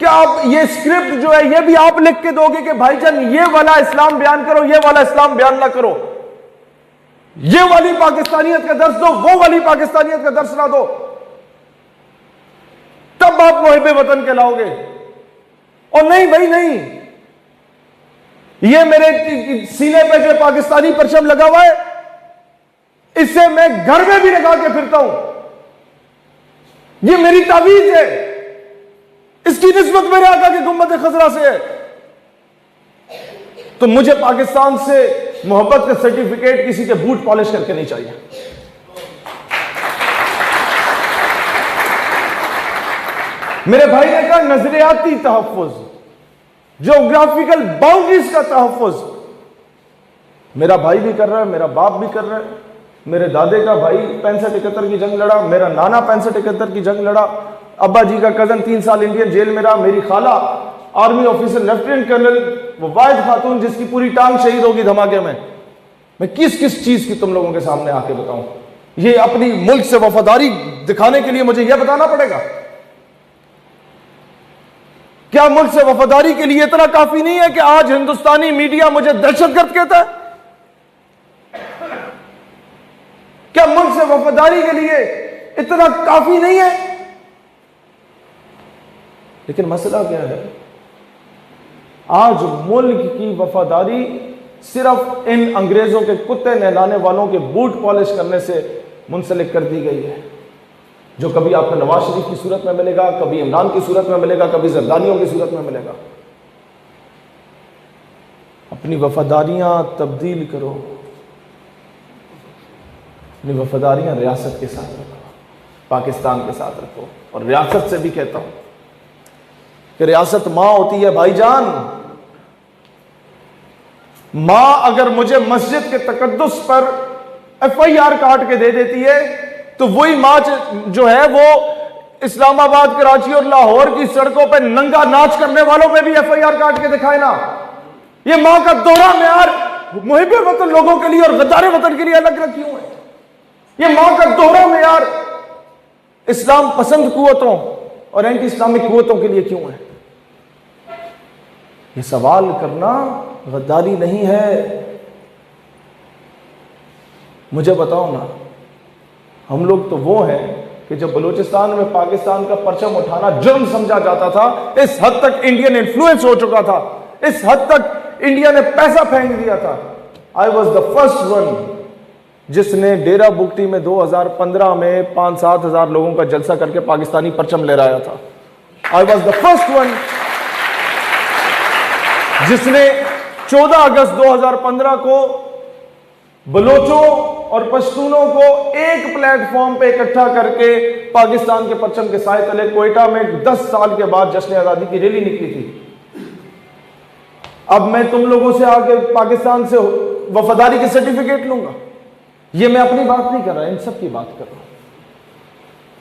क्या आप ये स्क्रिप्ट जो है ये भी आप लिख के दोगे कि भाईजान ये वाला इस्लाम बयान करो, ये वाला इस्लाम बयान ना करो, ये वाली पाकिस्तानियत का दर्स दो, वो वाली पाकिस्तानियत का दर्स ना दो, तब आप मुहिब्बे वतन कहलाओगे। और नहीं भाई नहीं, ये मेरे सीने पे जो पाकिस्तानी परचम लगा हुआ है, इससे मैं घर में भी लगा के फिरता हूं, ये मेरी तावीज है, इसकी निस्बत मेरे आका के गुंबद खजरा से है। तो मुझे पाकिस्तान से मोहब्बत का सर्टिफिकेट किसी के बूट पॉलिश करके नहीं चाहिए। मेरे भाई ने कहा नजरियाती तहफ्फुज, ज्योग्राफिकल बाउंड्रीज का तहफ्फुज, मेरा भाई भी कर रहा है, मेरा बाप भी कर रहा है, मेरे दादे का भाई 65-71 की जंग लड़ा, मेरा नाना 65-71 की जंग लड़ा, अब्बा जी का कजन 3 साल इंडियन जेल में रहा, मेरी खाला आर्मी ऑफिसर लेफ्टिनेंट कर्नल वो वाहिद खातून जिसकी पूरी टांग शहीद होगी धमाके में। मैं किस किस चीज की तुम लोगों के सामने आके बताऊं? ये अपनी मुल्क से वफादारी दिखाने के लिए मुझे यह बताना पड़ेगा? क्या मुल्क से वफादारी के लिए इतना काफी नहीं है कि आज हिंदुस्तानी मीडिया मुझे दहशतगर्द कहता है? क्या मुल्क से वफादारी के लिए इतना काफी नहीं है? लेकिन मसला क्या है, आज मुल्क की वफादारी सिर्फ इन अंग्रेजों के कुत्ते नहलाने वालों के बूट पॉलिश करने से मुंसलिक कर दी गई है, जो कभी आपको नवाज शरीफ की सूरत में मिलेगा, कभी इमरान की सूरत में मिलेगा, कभी जरदानियों की सूरत में मिलेगा। अपनी वफादारियां तब्दील करो, अपनी वफादारियां रियासत के साथ रखो, पाकिस्तान के साथ रखो। और रियासत से भी कहता हूं कि रियासत मां होती है भाईजान। मां अगर मुझे मस्जिद के तकद्दुस पर FIR काट के दे देती है, तो वही मां जो है वो इस्लामाबाद, कराची और लाहौर की सड़कों पर नंगा नाच करने वालों पे भी FIR काट के दिखाए ना। ये मां का दोहरा मेयार मुहिब्बे वतन लोगों के लिए और गद्दारे वतन के लिए अलग अलग क्यों है? ये मां का दोहरा मेयार इस्लाम पसंद कुव्वतों और एंटी इस्लामिक कुव्वतों के लिए क्यों है? ये सवाल करना गद्दारी नहीं है। मुझे बताओ ना, हम लोग तो वो हैं कि जब बलूचिस्तान में पाकिस्तान का परचम उठाना जुर्म समझा जाता था, इस हद तक इंडियन इन्फ्लुएंस हो चुका था, इस हद तक इंडिया ने पैसा फेंक दिया था। I was the first one जिसने डेरा बुगटी में 2015 में 5-7 हजार लोगों का जलसा करके पाकिस्तानी परचम लहराया था। I was the first one जिसने 14 अगस्त 2015 को बलोचों और पश्तूनों को एक प्लेटफॉर्म पे इकट्ठा करके पाकिस्तान के परचम के साए तले कोयटा में 10 साल के बाद जश्न आजादी की रैली निकली थी। अब मैं तुम लोगों से आके पाकिस्तान से वफादारी के सर्टिफिकेट लूंगा? ये मैं अपनी बात नहीं कर रहा, इन सब की बात कर रहा हूं।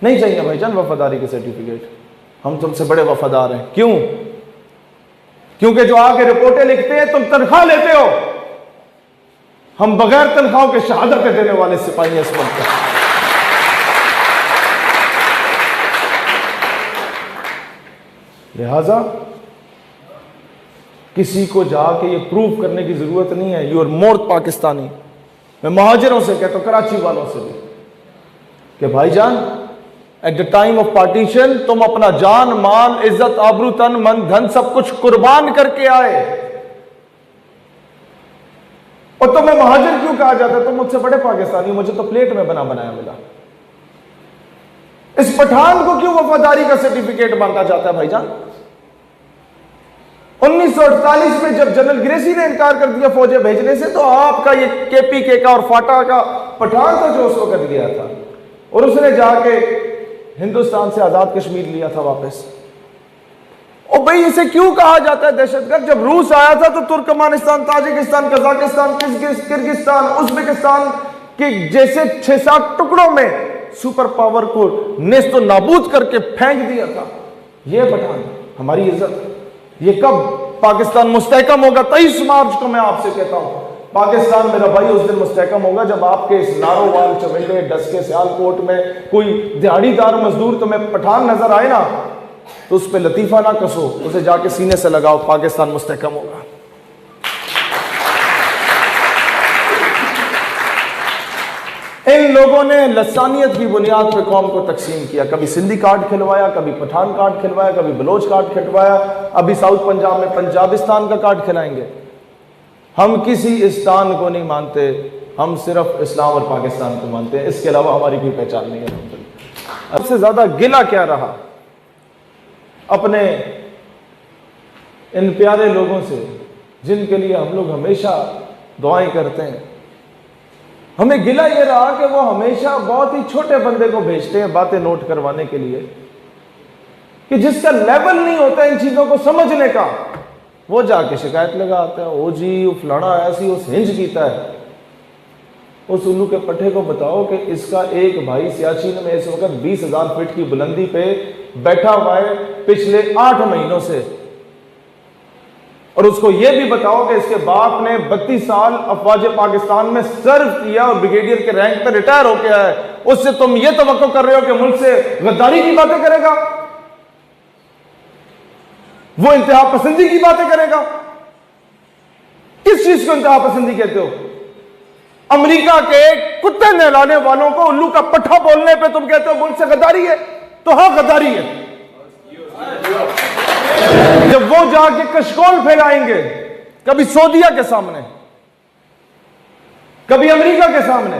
नहीं चाहिए भाईजान वफादारी के सर्टिफिकेट, हम तुमसे बड़े वफादार हैं। क्यों? क्योंकि जो आके रिपोर्टें लिखते हैं तुम तनख्वाह लेते हो, हम बगैर तनख्वाह के शहादतें देने वाले सिपाही हैं इस मुल्क में। लिहाजा किसी को जाके ये प्रूव करने की जरूरत नहीं है यू आर मोर पाकिस्तानी। मैं महाजिरों से कहता हूं, कराची वालों से भी, कि भाईजान at the time of partition तुम अपना जान, माल, इज्जत, आबरू, तन, मन, धन सब कुछ कुर्बान करके आए, और तुम्हें महाजिर क्यों कहा जाता है? तुम मुझसे बड़े पाकिस्तानी, मुझे तो प्लेट में बना बनाया मिला। इस पठान को क्यों वफादारी का सर्टिफिकेट मांगा जाता है भाईजान? 1948 में जब जनरल ग्रेसी ने इनकार कर दिया फौजें भेजने से, तो आपका ये KPK का और फाटा का पठान था जो उस वक्त गया था, और उसने जाके हिंदुस्तान से आजाद कश्मीर लिया था वापस। और भाई इसे क्यों कहा जाता है दहशतगर्द? जब रूस आया था तो Turkmenistan, Tajikistan, Kazakhstan, Kyrgyzstan, Uzbekistan के जैसे 6-7 टुकड़ों में सुपर पावर को नेस्तो नाबूद करके फेंक दिया था। यह पठान हमारी इज्जत। ये कब पाकिस्तान मुस्तहकम होगा? 23 मार्च को मैं आपसे कहता हूं, पाकिस्तान मेरा भाई उस दिन मुस्तहकम होगा जब आपके इस नारोवाल, चवेले, डस्के, सियालकोट में कोई दिहाड़ीदार मजदूर तुम्हें पठान नजर आए ना, तो उस पर लतीफ़ा ना कसो, उसे जाके सीने से लगाओ, पाकिस्तान मुस्तहकम होगा। इन लोगों ने लसानियत की बुनियाद पर कौम को तकसीम किया, कभी सिंधी कार्ड खिलवाया, कभी पठान कार्ड खिलवाया, कभी बलोच कार्ड खिलवाया, अभी साउथ पंजाब में पंजाबिस्तान का कार्ड खिलाएंगे। हम किसी इस्तान को नहीं मानते, हम सिर्फ इस्लाम और पाकिस्तान को मानते हैं, इसके अलावा हमारी कोई पहचान नहीं है। सबसे ज्यादा गिला क्या रहा अपने इन प्यारे लोगों से जिनके लिए हम लोग हमेशा दुआएं करते हैं। हमें गिला ये रहा कि वो हमेशा बहुत ही छोटे बंदे को भेजते हैं बातें नोट करवाने के लिए, कि जिसका लेवल नहीं होता इन चीजों को समझने का, वो जाके शिकायत लगा आता है, ओ जी वो फलाना ऐसी उस हिंज कीता है। उस उल्लू के पट्टे को बताओ कि इसका एक भाई सियाचिन में इस वक्त 20,000 फीट की बुलंदी पे बैठा हुआ है पिछले 8 महीनों से, और उसको यह भी बताओ कि इसके बाप ने 32 साल अफवाज पाकिस्तान में सर्व किया और ब्रिगेडियर के रैंक पर रिटायर होकर आया है। उससे तुम ये तवक्को कर रहे हो कि मुल्क से गद्दारी की बातें करेगा, वो इंतहा पसंदी की बातें करेगा। किस चीज को इंतहा पसंदी कहते हो? अमेरिका के कुत्ते नहलाने वालों को उल्लू का पट्टा बोलने पे तुम कहते हो मुल्क से गद्दारी है? तो हाँ गद्दारी है। जब वो जाके कशकोल फैलाएंगे, कभी सऊदीया के सामने, कभी अमेरिका के सामने,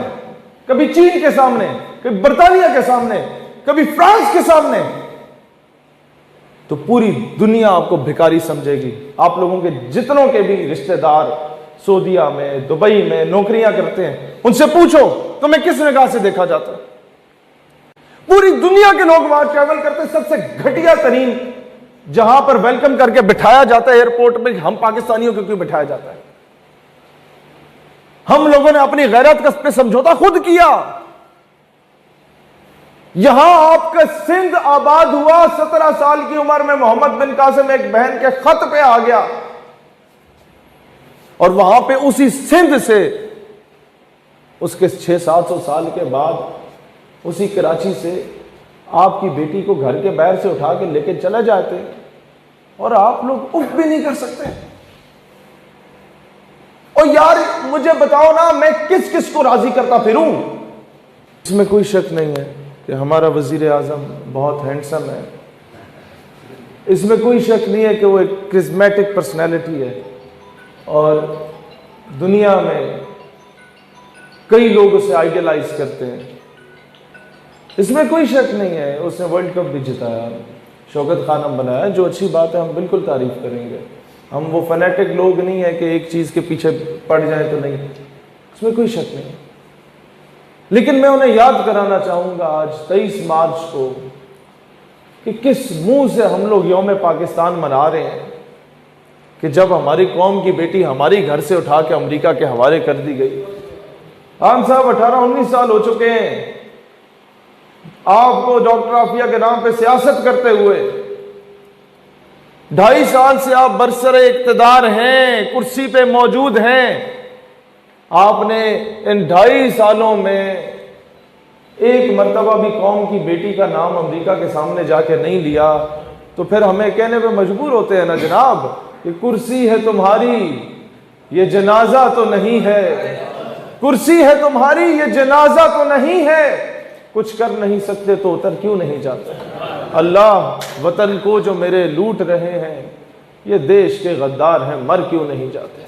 कभी चीन के सामने, कभी बर्तानिया के सामने, कभी फ्रांस के सामने, तो पूरी दुनिया आपको भिखारी समझेगी। आप लोगों के जितनों के भी रिश्तेदार सऊदीया में, दुबई में नौकरियां करते हैं, उनसे पूछो तुम्हें किस निगाह से देखा जाता है। पूरी दुनिया के लोग वहां ट्रैवल करते हैं, सबसे घटिया तरीन जहां पर वेलकम करके बिठाया जाता है एयरपोर्ट में, हम पाकिस्तानियों को क्यों बिठाया जाता है? हम लोगों ने अपनी गैरत का पे समझौता खुद किया। यहां आपका सिंध आबाद हुआ, 17 साल की उम्र में मोहम्मद बिन कासिम एक बहन के खत पे आ गया, और वहां पे उसी सिंध से उसके 600-700 साल के बाद उसी कराची से आपकी बेटी को घर के बाहर से उठा के लेके चले जाते, और आप लोग उफ भी नहीं कर सकते। और यार मुझे बताओ ना, मैं किस किस को राजी करता फिरूं? इसमें कोई शक नहीं है कि हमारा वजीर आजम बहुत हैंडसम है, इसमें कोई शक नहीं है कि वो एक क्रिज्मेटिक पर्सनैलिटी है, और दुनिया में कई लोग उसे आइडियलाइज करते हैं, इसमें कोई शक नहीं है। उसने वर्ल्ड कप भी जिताया, शौकत खानम बनाया, जो अच्छी बात है, हम बिल्कुल तारीफ करेंगे। हम वो फनेटिक लोग नहीं है कि एक चीज़ के पीछे पड़ जाए तो नहीं, इसमें कोई शक नहीं। लेकिन मैं उन्हें याद कराना चाहूँगा आज 23 मार्च को कि किस मुंह से हम लोग यौम पाकिस्तान मना रहे हैं, कि जब हमारी कौम की बेटी हमारी घर से उठा के अमेरिका के हवाले कर दी गई। खान साहब 18-19 साल हो चुके हैं आपको डॉक्टर आफिया के नाम पे सियासत करते हुए, 2.5 साल से आप बरसरे इक्तदार हैं, कुर्सी पे मौजूद हैं। आपने इन 2.5 सालों में एक मर्तबा भी कौम की बेटी का नाम अमेरिका के सामने जाके नहीं लिया, तो फिर हमें कहने पे मजबूर होते हैं ना जनाब कि कुर्सी है तुम्हारी, ये जनाजा तो नहीं है। कुर्सी है तुम्हारी, ये जनाजा तो नहीं है। कुछ कर नहीं सकते तो उतर क्यों नहीं जाते? अल्लाह वतन को जो मेरे लूट रहे हैं, ये देश के गद्दार हैं, मर क्यों नहीं जाते?